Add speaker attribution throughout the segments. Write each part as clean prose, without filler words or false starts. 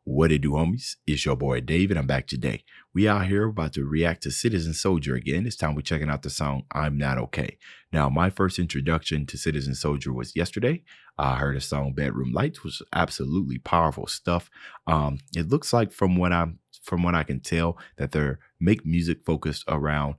Speaker 1: What it do, homies? It's your boy David. I'm back today. We out here about to react to Citizen Soldier again. This time we're checking out the song I'm Not Okay. Now, my first introduction to Citizen Soldier was yesterday. I heard a song Bedroom Lights, was absolutely powerful stuff. It looks like from what I can tell that they're make music focused around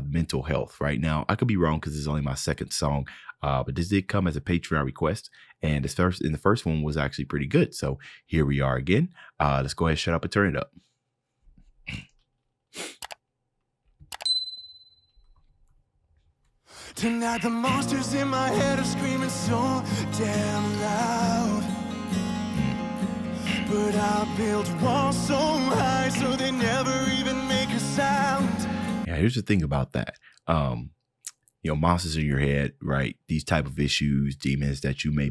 Speaker 1: mental health right now. I could be wrong because this is only my second song, but this did come as a Patreon request, and the first one was actually pretty good. So here we are again. Let's go ahead, shut up, and turn it up.
Speaker 2: Tonight the monsters in my head are screaming so damn loud, but I built walls so high so they never even make a sound.
Speaker 1: Yeah, here's the thing about that. Monsters in your head, right? These type of issues, demons that may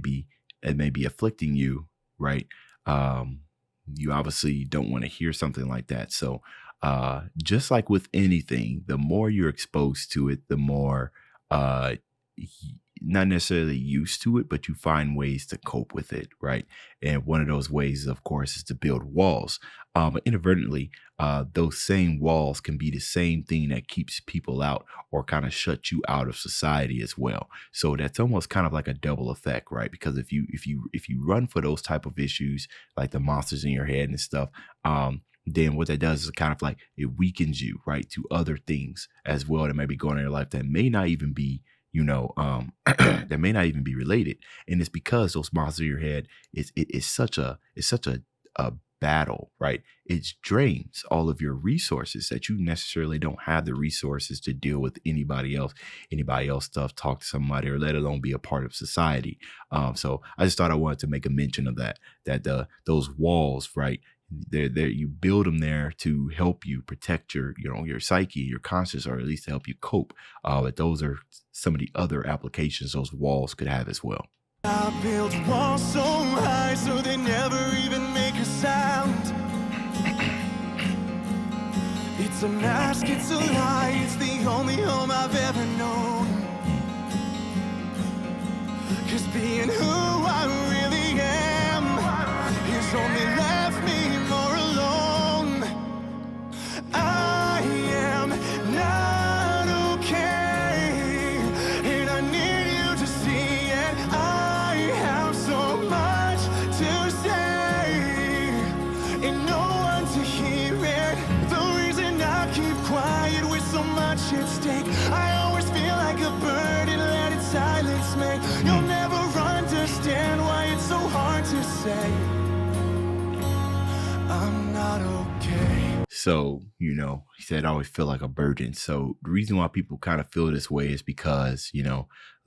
Speaker 1: be afflicting you, right? You obviously don't want to hear something like that. So just like with anything, the more you're exposed to it, the more not necessarily used to it, but you find ways to cope with it, right? And one of those ways, of course, is to build walls. But inadvertently, those same walls can be the same thing that keeps people out or kind of shut you out of society as well. So that's almost kind of like a double effect, right? Because if you run for those type of issues, like the monsters in your head and stuff, then what that does is kind of like it weakens you, right, to other things as well that may be going on in your life that may not even be, that may not even be related. And it's because those monsters in your head is such a battle, right? It drains all of your resources that you necessarily don't have the resources to deal with anybody else stuff, talk to somebody, or let alone be a part of society. So I just thought I wanted to make a mention of that those walls, right? They're you build them there to help you protect your psyche, your conscience, or at least to help you cope. But those are some of the other applications those walls could have as well.
Speaker 2: I built walls so high so they never even make a sound. It's a mask, it's a lie, it's the only home I've ever known. 'Cause being who I really am has only left me more alone. I am not okay, and I need you to see it. I have so much to say, and no one to hear it. The reason I keep quiet with so much at stake, I always feel like a bird and let it silence me. You'll never understand why it's so hard to say I'm not okay.
Speaker 1: So, he said, I always feel like a burden. So the reason why people kind of feel this way is because,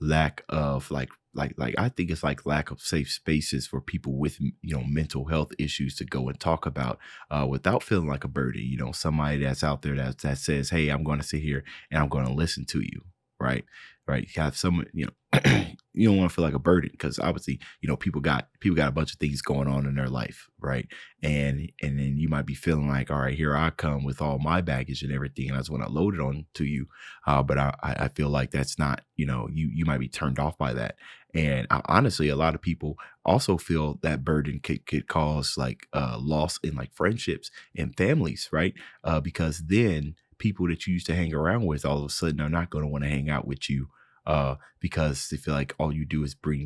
Speaker 1: lack of I think it's like lack of safe spaces for people with, mental health issues to go and talk about without feeling like a burden. Somebody that's out there that says, hey, I'm going to sit here and I'm going to listen to you. Right. You have someone, you don't want to feel like a burden because obviously, people got a bunch of things going on in their life. Right. And then you might be feeling like, all right, here I come with all my baggage and everything. And I just want to load it on to you. But I feel like that's not, you might be turned off by that. And honestly, a lot of people also feel that burden could cause like loss in like friendships and families. Right. Because then people that you used to hang around with all of a sudden are not going to want to hang out with you because they feel like all you do is bring,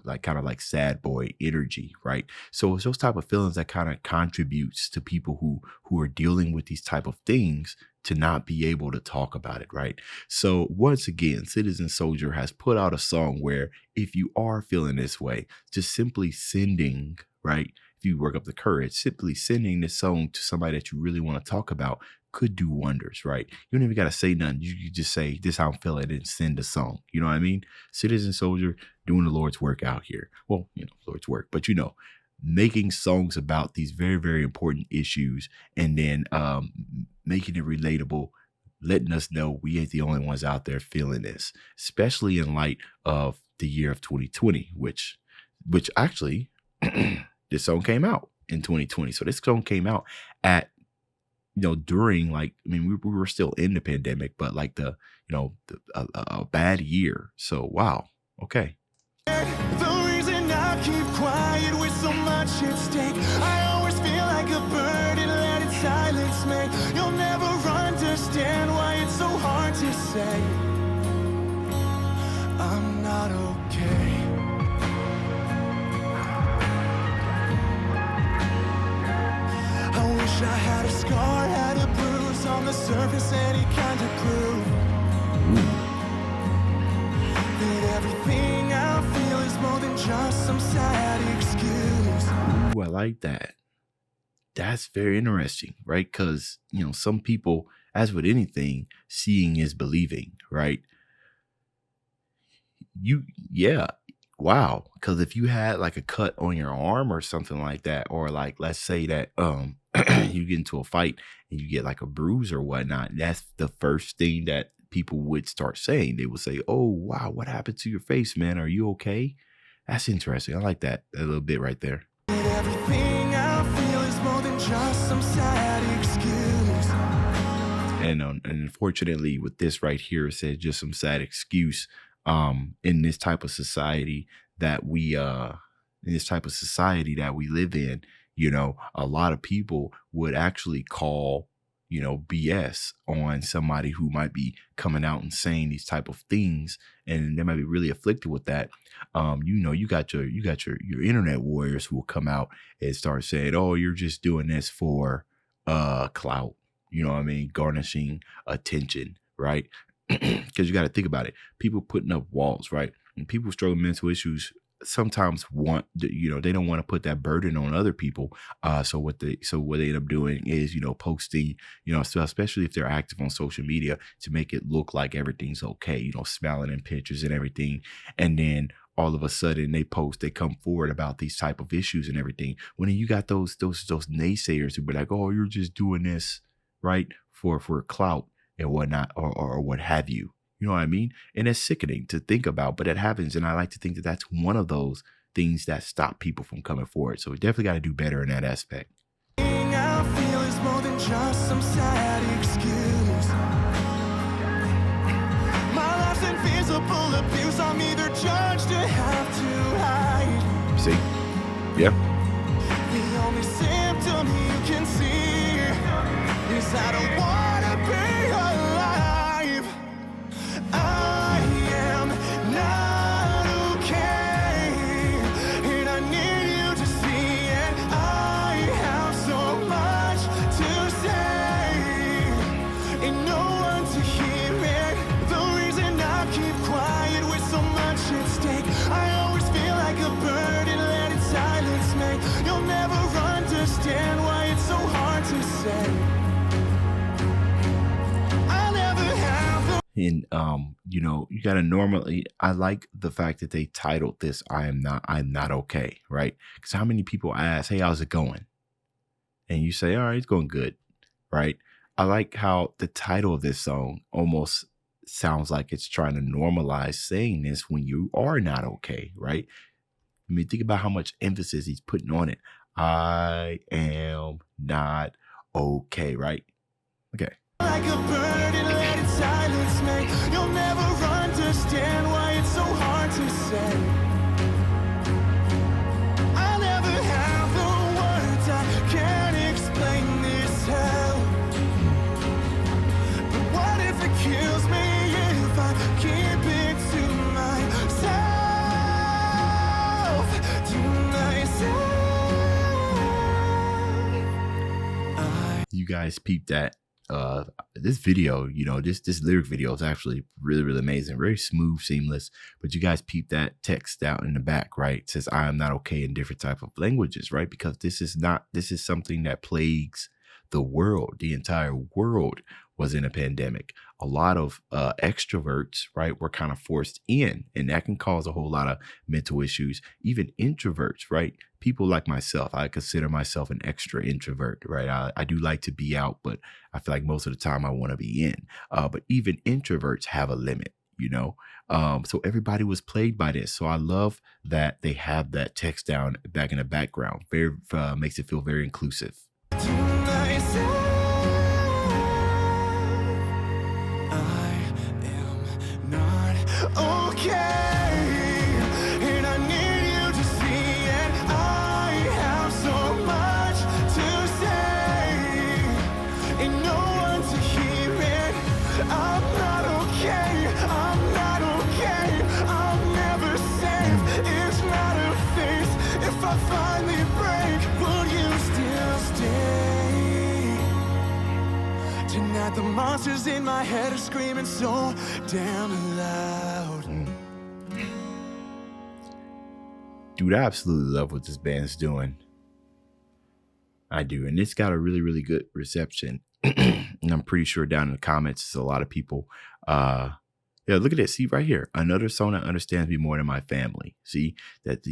Speaker 1: like kind of like sad boy energy, right? So it's those type of feelings that kind of contributes to people who are dealing with these type of things to not be able to talk about it, right? So once again, Citizen Soldier has put out a song where if you are feeling this way, just simply sending, right? If you work up the courage, simply sending this song to somebody that you really want to talk about could do wonders, right? You don't even got to say nothing. You just say, this how I'm feeling, and send a song. You know what I mean? Citizen Soldier doing the Lord's work out here. Well, Lord's work, but making songs about these very, very important issues and then making it relatable, letting us know we ain't the only ones out there feeling this, especially in light of the year of 2020, which actually this song came out in 2020. So this song came out at during we were still in the pandemic, but like a bad year. So, wow. Okay.
Speaker 2: The reason I keep quiet with so much at stake, I always feel like silence me. You'll never understand why it's so hard to say I'm not okay. I wish I had a scar, had a bruise on the surface, any kind of proof that everything I feel is more than just some sad excuse.
Speaker 1: Ooh, I like that. That's very interesting, right? Because, some people, as with anything, seeing is believing, right? Yeah, wow. Because if you had like a cut on your arm or something like that, or like, let's say that, you get into a fight and you get like a bruise or whatnot, that's the first thing that people would start saying. They would say, "Oh, wow, what happened to your face, man? Are you okay?" That's interesting. I like that a little bit right there.
Speaker 2: Everything I feel is more than just some sad excuse.
Speaker 1: And unfortunately, with this right here, it says just some sad excuse. In this type of society that we live in, a lot of people would actually call BS on somebody who might be coming out and saying these type of things, and they might be really afflicted with that. You got your internet warriors who will come out and start saying, "Oh, you're just doing this for clout," you know what I mean, garnishing attention, right? Because you got to think about it. People putting up walls, right? And people struggling with mental issues sometimes they don't want to put that burden on other people. So what they end up doing is, posting, so especially if they're active on social media, to make it look like everything's okay, smiling in pictures and everything. And then all of a sudden they come forward about these type of issues and everything. When you got those naysayers who be like, "Oh, you're just doing this, right, for clout and whatnot," or what have you. You know what I mean? And it's sickening to think about, but it happens. And I like to think that that's one of those things that stop people from coming forward. So we definitely got to do better in that aspect.
Speaker 2: I feel is more than just some sad excuse. My life's invisible abuse. I'm either judged or have to hide.
Speaker 1: See? Yeah.
Speaker 2: The only symptom you can see is I don't want to be alive. I am not okay, and I need you to see it. I have so much to say, ain't no one to hear it. The reason I keep quiet with so much at stake, I always feel like a bird and let it silence me. You'll never understand why it's so hard to say.
Speaker 1: And you gotta normally, I like the fact that they titled this I'm not okay, right? Because how many people ask, "Hey, how's it going?" And you say, "All right, it's going good," right? I like how the title of this song almost sounds like it's trying to normalize saying this when you are not okay, right? I mean, think about how much emphasis he's putting on it. I am not okay, right? Okay.
Speaker 2: Like a bird and let it silence me. You'll never understand why it's so hard to say. I never have the words, I can't explain this hell. But what if it kills me if I keep it to myself,
Speaker 1: You guys peep that. This video, this lyric video is actually really, really amazing, very smooth, seamless. But you guys peep that text out in the back, right? It says "I am not okay" in different type of languages, right? Because this is something that plagues the world. The entire world was in a pandemic. A lot of extroverts, right, were kind of forced in, and that can cause a whole lot of mental issues. Even introverts, right? People like myself, I consider myself an extra introvert, right? I do like to be out, but I feel like most of the time I want to be in. But even introverts have a limit, so everybody was plagued by this. So I love that they have that text down back in the background. Very makes it feel very inclusive.
Speaker 2: to myself. Okay, and I need you to see it. I have so much to say, that the monsters in my head are screaming so damn loud.
Speaker 1: Dude, I absolutely love what this band's doing. I do. And it's got a really, really good reception. And I'm pretty sure down in the comments, there's a lot of people. Yeah, look at it. See right here. Another song that understands me more than my family. See that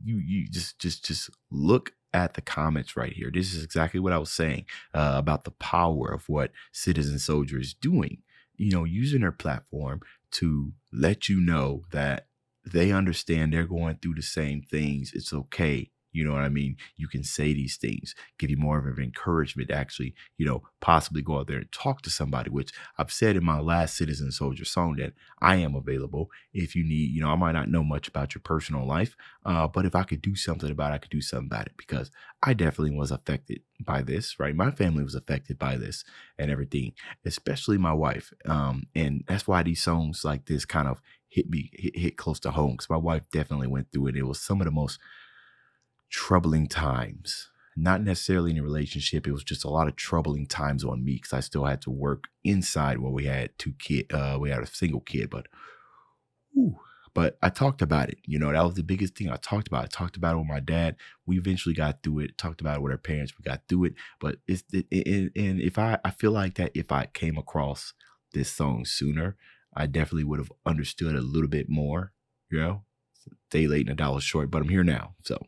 Speaker 1: you just look at the comments right here. This is exactly what I was saying about the power of what Citizen Soldier is doing. You know, using their platform to let you know that they understand they're going through the same things. It's okay. You know what I mean? You can say these things, give you more of an encouragement to actually, you know, possibly go out there and talk to somebody, which I've said in my last Citizen Soldier song that I am available if you need, you know, I might not know much about your personal life, but if I could do something about it, I could do something about it because I definitely was affected by this, right? My family was affected by this and everything, especially my wife. And that's why these songs like this kind of hit close to home because my wife definitely went through it. It was some of the most troubling times, not necessarily in a relationship. It was just a lot of troubling times on me because I still had to work inside where we had we had a single kid, but I talked about it. You know, that was the biggest thing I talked about. I talked about it with my dad. We eventually got through it. Talked about it with our parents. We got through it. But and if I feel like that if I came across this song sooner, I definitely would have understood a little bit more, you know, day late and a dollar short, but I'm here now. So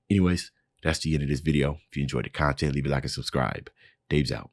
Speaker 1: anyways, that's the end of this video. If you enjoyed the content, leave a like and subscribe. Dave's out.